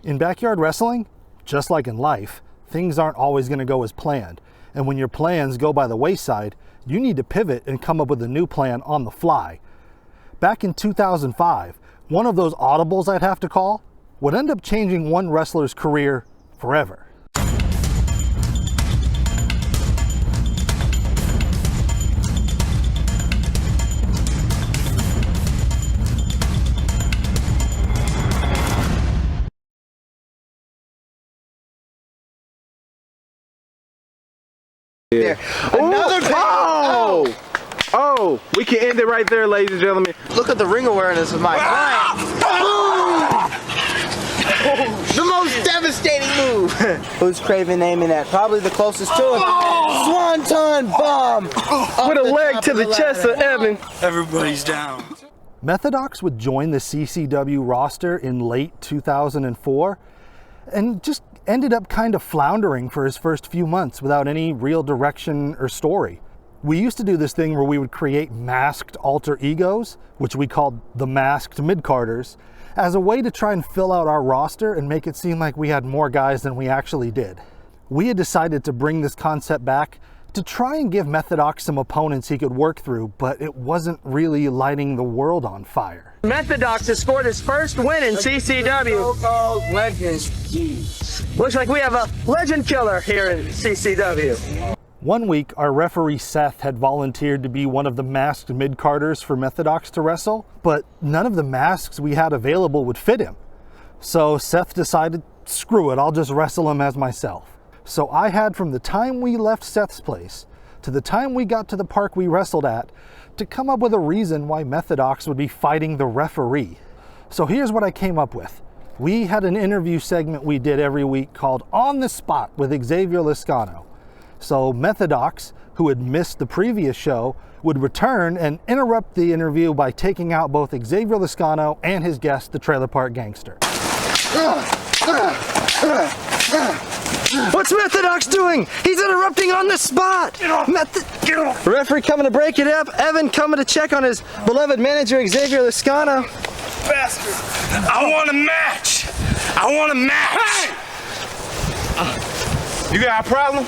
In backyard wrestling, just like in life, things aren't always going to go as planned. And when your plans go by the wayside, you need to pivot and come up with a new plan on the fly. Back in 2005, one of those audibles I'd have to call would end up changing one wrestler's career forever. There. Another Oh, we can end it right there, ladies and gentlemen. Look at the ring awareness of my client. The most devastating move. Who's Craven aiming at? Probably the closest to him. Swanton bomb. With a leg to the chest of Evan. Everybody's down. Methodox would join the CCW roster in late 2004 and just ended up kind of floundering for his first few months without any real direction or story. We used to do this thing where we would create masked alter egos, which we called the masked mid-carders, as a way to try and fill out our roster and make it seem like we had more guys than we actually did. We had decided to bring this concept back to try and give Methodox some opponents he could work through, but it wasn't really lighting the world on fire. Methodox has scored his first win in CCW. So-called legends. Jeez. Looks like we have a legend killer here in CCW. One week, our referee Seth had volunteered to be one of the masked mid-carders for Methodox to wrestle, but none of the masks we had available would fit him. So Seth decided, screw it, I'll just wrestle him as myself. So I had from the time we left Seth's place to the time we got to the park we wrestled at to come up with a reason why Methodox would be fighting the referee. So here's what I came up with. We had an interview segment we did every week called On the Spot with Xavier Lascano. So Methodox, who had missed the previous show, would return and interrupt the interview by taking out both Xavier Lascano and his guest, the Trailer Park Gangster. What's Methodox doing? He's interrupting on the spot. Get off! Get off! Referee coming to break it up. Evan coming to check on his beloved manager, Xavier Lascano. Bastard! I want a match! I want a match! Hey! You got a problem?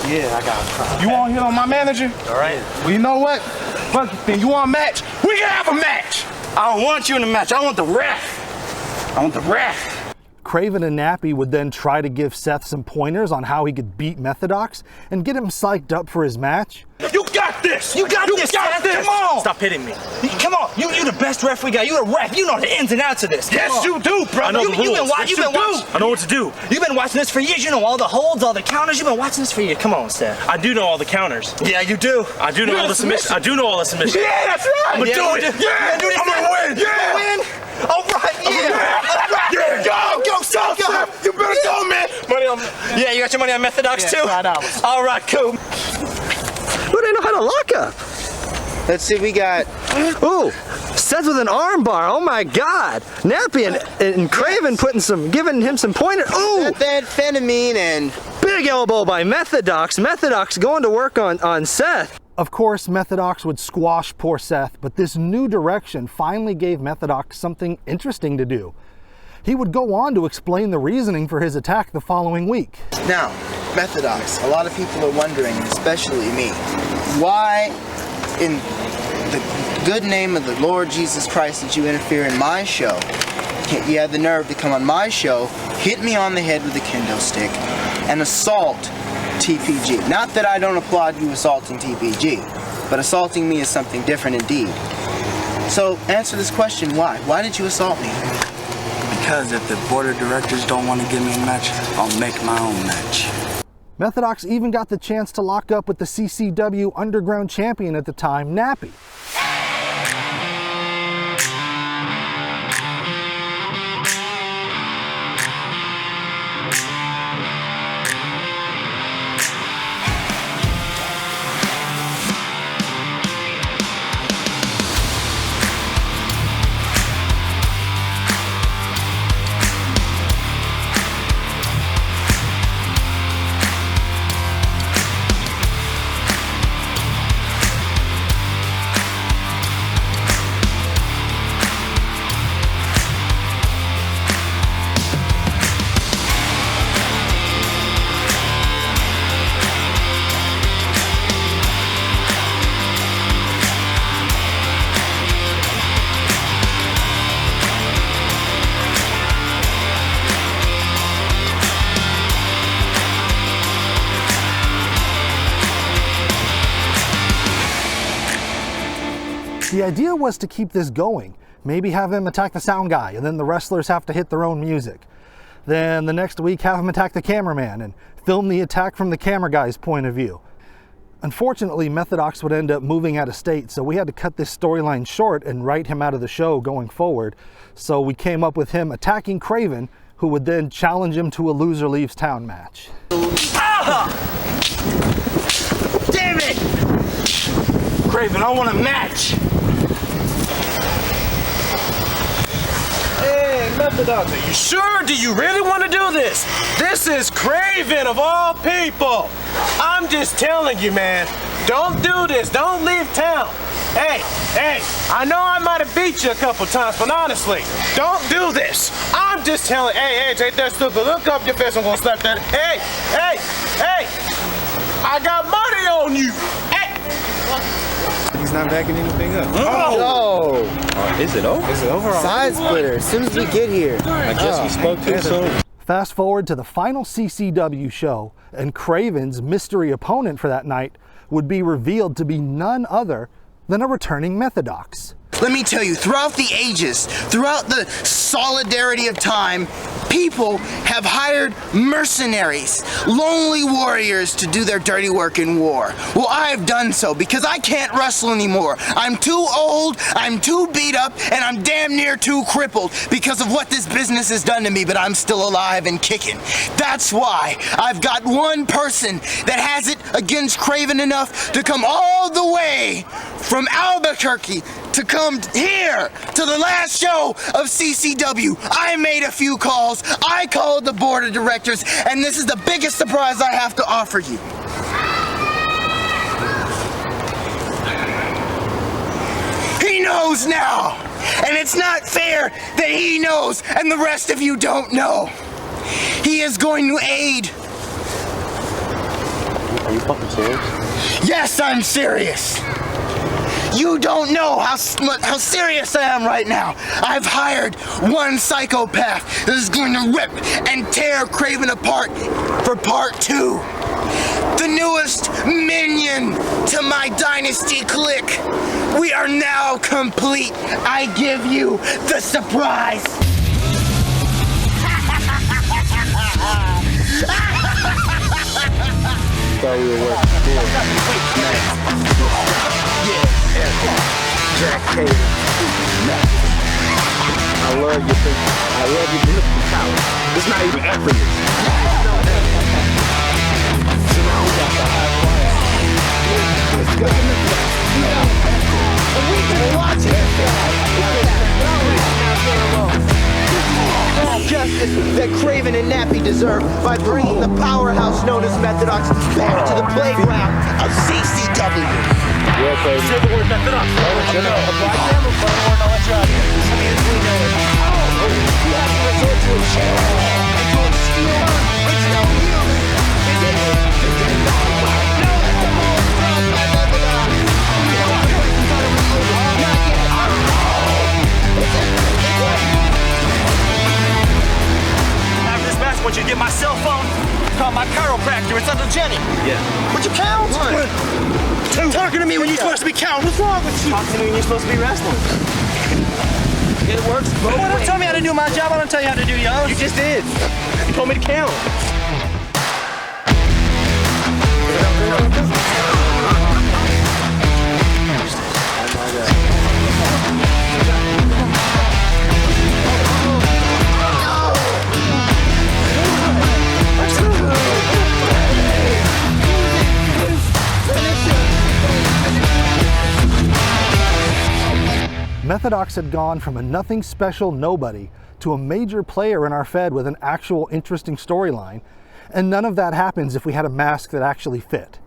Yeah, I got a problem. You want to hit on my manager? All right. Well, you know what? Fuck it then. You want a match? We can have a match! I don't want you in the match. I want the ref. I want the ref. Craven and Nappy would then try to give Seth some pointers on how he could beat Methodox and get him psyched up for his match. You got this! You got this, got Seth. this! Come on! Stop hitting me. Come on, you the best referee guy. You a ref. You know the ins and outs of this. Yes, you do, brother. I know the rules. You've been watching. I know what to do. You've been watching this for years. You know all the holds, all the counters. You've been watching this for years. Come on, Seth. I do know all the counters. Yeah, you do. I do know all the submissions. I do know all the submissions. Yeah, that's right! I'm gonna do it! Yeah! I'm gonna win! Yeah! Win? All right, yeah! All right. Yeah! Go, Seth, go! Seth! You better go, man! Money on... Yeah, you got your money on Methodox too? $5. All right, cool. Who they know how to lock up? Let's see, we got... Ooh, Seth with an arm bar. Oh my God. Nappy and Craven giving him some pointers. Ooh, Methamphetamine and... big elbow by Methodox. Methodox going to work on Seth. Of course, Methodox would squash poor Seth, but this new direction finally gave Methodox something interesting to do. He would go on to explain the reasoning for his attack the following week. Now, Methodox, a lot of people are wondering, especially me, why in the good name of the Lord Jesus Christ did you interfere in my show? You had the nerve to come on my show, hit me on the head with a kendo stick, and assault TPG. Not that I don't applaud you assaulting TPG, but assaulting me is something different indeed. So answer this question, why? Why did you assault me? Because if the board of directors don't want to give me a match, I'll make my own match. Methodox even got the chance to lock up with the CCW Underground Champion at the time, Nappy. The idea was to keep this going. Maybe have him attack the sound guy, and then the wrestlers have to hit their own music. Then the next week have him attack the cameraman and film the attack from the camera guy's point of view. Unfortunately, Methodox would end up moving out of state, so we had to cut this storyline short and write him out of the show going forward. So we came up with him attacking Craven, who would then challenge him to a loser leaves town match. Ah! Damn it! Craven, I want a match! Hey, Methodox, are you sure? Do you really want to do this? This is Craven of all people. I'm just telling you, man. Don't do this. Don't leave town. Hey, I know I might have beat you a couple times, but honestly, don't do this. I'm just telling, hey, take that stupid look up your face. I'm gonna slap that. Hey, I got money on you. Hey. He's not backing anything up. Oh! Is it over? Is it over? Side splitter, as soon as we get here. I guess we spoke too soon. Fast forward to the final CCW show, and Craven's mystery opponent for that night would be revealed to be none other than a returning Methodox. Let me tell you, throughout the ages, throughout the solidarity of time, people have hired mercenaries, lonely warriors to do their dirty work in war. Well, I have done so because I can't wrestle anymore. I'm too old, I'm too beat up, and I'm damn near too crippled because of what this business has done to me, but I'm still alive and kicking. That's why I've got one person that has it against Craven enough to come all the way from Albuquerque to come here to the last show of CCW. I made a few calls, I called the board of directors, and this is the biggest surprise I have to offer you. He knows now, and it's not fair that he knows and the rest of you don't know. He is going to aid. Are you fucking serious? Yes, I'm serious. You don't know how serious I am right now. I've hired one psychopath that is going to rip and tear Craven apart for part 2. The newest minion to my dynasty clique. We are now complete. I give you the surprise. Thought we were working together. Jack Taylor. I love your thinking. I love your beautiful power. It's not even effortless. So now we got the high flyers. Let's go. We can watch it. Justice that Craven and Nappy deserve by bringing the powerhouse known as Methodox back to the playground of CCW. Yeah, Craven. Say the word Methodox. After this match, I want you to get my cell phone, call my chiropractor. It's under Jenny. Yeah. Would you count? One. Two. Talking to me when you're supposed to be counting. What's wrong with you? Talk to me when you're supposed to be wrestling. It works both Well, don't ways. tell me how to do my job. I don't tell you how to do yours. You just did. You told me to count. Methodox had gone from a nothing special nobody to a major player in our Fed with an actual interesting storyline, and none of that happens if we had a mask that actually fit.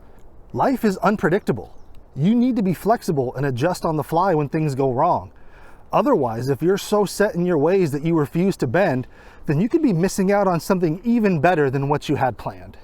Life is unpredictable. You need to be flexible and adjust on the fly when things go wrong. Otherwise, if you're so set in your ways that you refuse to bend, then you could be missing out on something even better than what you had planned.